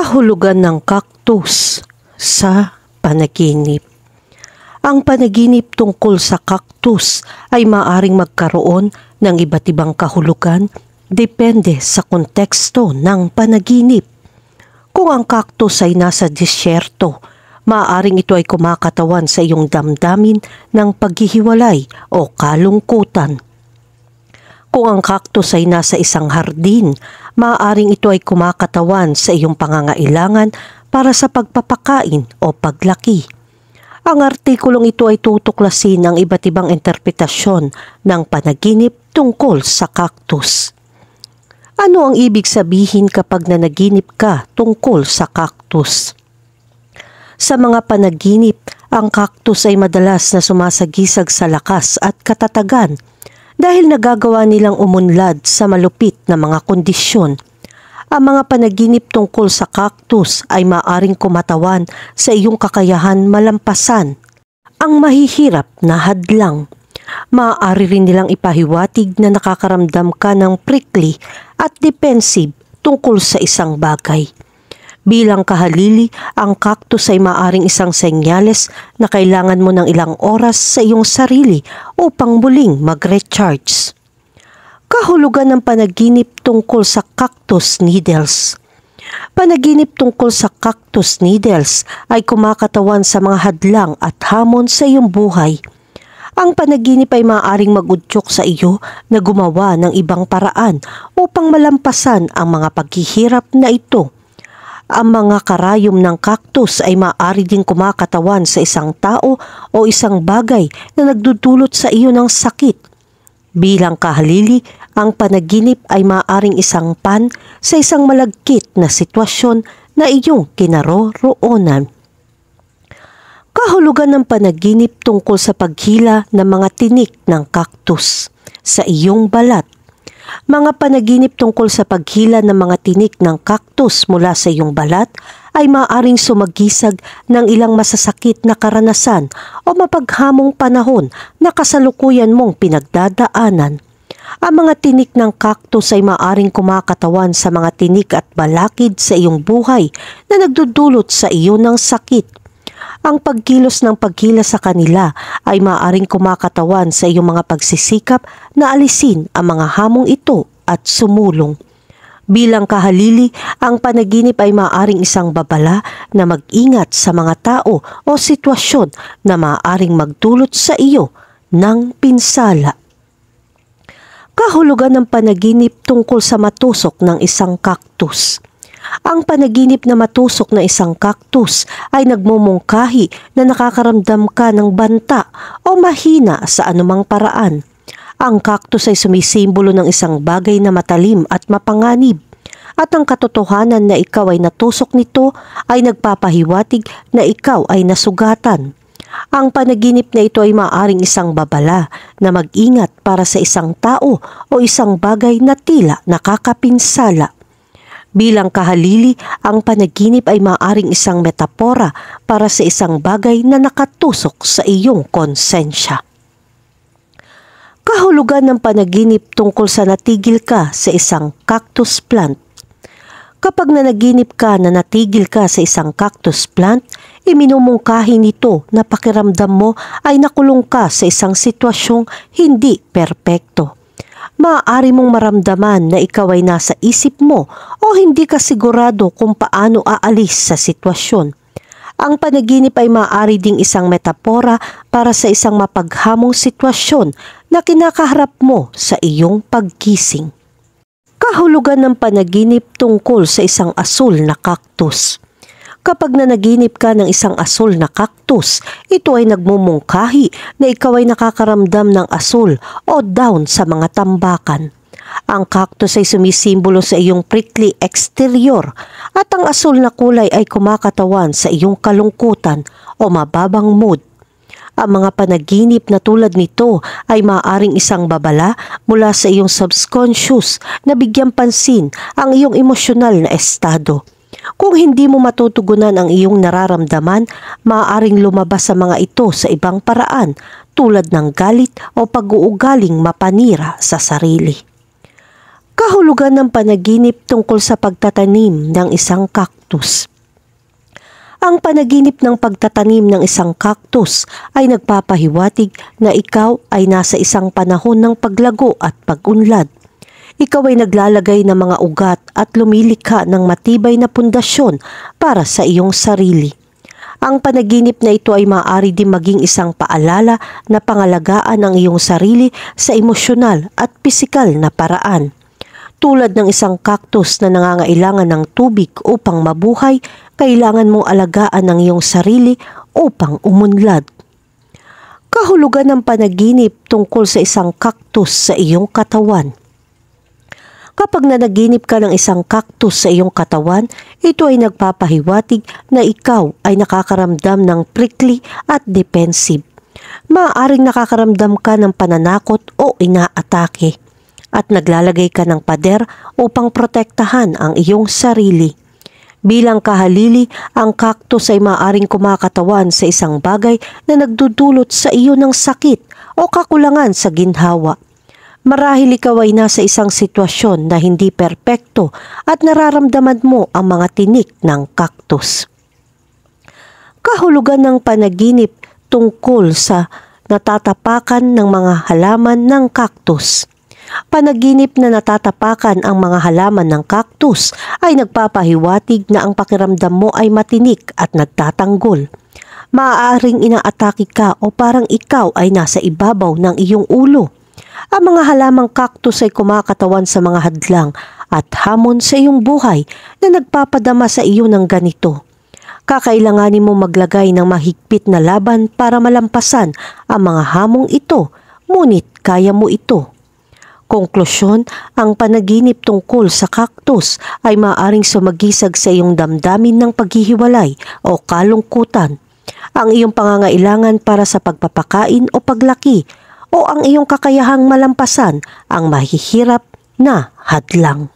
Kahulugan ng cactus sa panaginip. Ang panaginip tungkol sa cactus ay maaaring magkaroon ng iba't ibang kahulugan depende sa konteksto ng panaginip. Kung ang cactus ay nasa disyerto, maaaring ito ay kumakatawan sa iyong damdamin ng paghihiwalay o kalungkutan. Kung ang cactus ay nasa isang hardin, maaaring ito ay kumakatawan sa iyong pangangailangan para sa pagpapakain o paglaki. Ang artikulong ito ay tutuklasin ang iba't ibang interpretasyon ng panaginip tungkol sa cactus. Ano ang ibig sabihin kapag nanaginip ka tungkol sa cactus? Sa mga panaginip, ang cactus ay madalas na sumasagisag sa lakas at katatagan dahil nagagawa nilang umunlad sa malupit na mga kondisyon. Ang mga panaginip tungkol sa cactus ay maaaring kumatawan sa iyong kakayahan malampasan ang mahihirap na hadlang. Maaari rin nilang ipahiwatig na nakakaramdam ka ng prickly at defensive tungkol sa isang bagay. Bilang kahalili, ang cactus ay maaaring isang senyales na kailangan mo ng ilang oras sa iyong sarili upang muling mag-recharge. Kahulugan ng panaginip tungkol sa cactus needles. Panaginip tungkol sa cactus needles ay kumakatawan sa mga hadlang at hamon sa iyong buhay. Ang panaginip ay maaaring mag-udyok sa iyo na gumawa ng ibang paraan upang malampasan ang mga paghihirap na ito. Ang mga karayom ng cactus ay maaari ding kumakatawan sa isang tao o isang bagay na nagdudulot sa iyo ng sakit. Bilang kahalili, ang panaginip ay maaaring isang pan sa isang malagkit na sitwasyon na iyong kinaroroonan. Kahulugan ng panaginip tungkol sa paghila ng mga tinik ng cactus sa iyong balat. Mga panaginip tungkol sa paghila ng mga tinik ng cactus mula sa iyong balat ay maaaring sumagisag ng ilang masasakit na karanasan o mapaghamong panahon na kasalukuyan mong pinagdadaanan. Ang mga tinik ng cactus ay maaaring kumakatawan sa mga tinik at balakid sa iyong buhay na nagdudulot sa iyo ng sakit. Ang pagkilos ng paghila sa kanila ay maaaring kumakatawan sa iyong mga pagsisikap na alisin ang mga hamong ito at sumulong. Bilang kahalili, ang panaginip ay maaaring isang babala na mag-ingat sa mga tao o sitwasyon na maaaring magdulot sa iyo ng pinsala. Kahulugan ng panaginip tungkol sa matusok ng isang cactus. Ang panaginip na matusok na isang cactus ay nagmumungkahi na nakakaramdam ka ng banta o mahina sa anumang paraan. Ang cactus ay sumisimbolo ng isang bagay na matalim at mapanganib, at ang katotohanan na ikaw ay natusok nito ay nagpapahiwatig na ikaw ay nasugatan. Ang panaginip na ito ay maaaring isang babala na mag-ingat para sa isang tao o isang bagay na tila nakakapinsala. Bilang kahalili, ang panaginip ay maaaring isang metapora para sa isang bagay na nakatusok sa iyong konsensya. Kahulugan ng panaginip tungkol sa natigil ka sa isang cactus plant. Kapag nanaginip ka na natigil ka sa isang cactus plant, iminumungkahi nito na pakiramdam mo ay nakulong ka sa isang sitwasyong hindi perpekto. Maaari mong maramdaman na ikaw ay nasa isip mo o hindi ka sigurado kung paano aalis sa sitwasyon. Ang panaginip ay maaari ding isang metapora para sa isang mapaghamong sitwasyon na kinakaharap mo sa iyong paggising. Kahulugan ng panaginip tungkol sa isang asul na cactus. Kapag nanaginip ka ng isang asul na cactus, ito ay nagmumungkahi na ikaw ay nakakaramdam ng asul o down sa mga tambakan. Ang cactus ay sumisimbolo sa iyong prickly exterior at ang asul na kulay ay kumakatawan sa iyong kalungkutan o mababang mood. Ang mga panaginip na tulad nito ay maaaring isang babala mula sa iyong subconscious na bigyang pansin ang iyong emosyonal na estado. Kung hindi mo matutugunan ang iyong nararamdaman, maaaring lumabas sa mga ito sa ibang paraan tulad ng galit o pag-uugaling mapanira sa sarili. Kahulugan ng panaginip tungkol sa pagtatanim ng isang cactus. Ang panaginip ng pagtatanim ng isang cactus ay nagpapahiwatig na ikaw ay nasa isang panahon ng paglago at pag-unlad. Ikaw ay naglalagay ng mga ugat at lumilikha ng matibay na pundasyon para sa iyong sarili. Ang panaginip na ito ay maaari din maging isang paalala na pangalagaan ang iyong sarili sa emosyonal at pisikal na paraan. Tulad ng isang cactus na nangangailangan ng tubig upang mabuhay, kailangan mong alagaan ang iyong sarili upang umunlad. Kahulugan ng panaginip tungkol sa isang cactus sa iyong katawan. Kapag nanaginip ka ng isang cactus sa iyong katawan, ito ay nagpapahiwatig na ikaw ay nakakaramdam ng prickly at defensive. Maaaring nakakaramdam ka ng pananakot o inaatake at naglalagay ka ng pader upang protektahan ang iyong sarili. Bilang kahalili, ang cactus ay maaaring kumakatawan sa isang bagay na nagdudulot sa iyo ng sakit o kakulangan sa ginhawa. Marahil ikaw ay nasa isang sitwasyon na hindi perpekto at nararamdaman mo ang mga tinik ng cactus. Kahulugan ng panaginip tungkol sa natatapakan ng mga halaman ng cactus. Panaginip na natatapakan ang mga halaman ng cactus ay nagpapahiwatig na ang pakiramdam mo ay matinik at nagtatanggol. Maaaring inaatake ka o parang ikaw ay nasa ibabaw ng iyong ulo. Ang mga halamang cactus ay kumakatawan sa mga hadlang at hamon sa iyong buhay na nagpapadama sa iyo ng ganito. Kakailanganin mo maglagay ng mahigpit na laban para malampasan ang mga hamong ito, ngunit kaya mo ito. Konklusyon, ang panaginip tungkol sa cactus ay maaaring sumagisag sa iyong damdamin ng paghihiwalay o kalungkutan, ang iyong pangangailangan para sa pagpapakain o paglaki, o ang iyong kakayahang malampasan ang mahihirap na hadlang.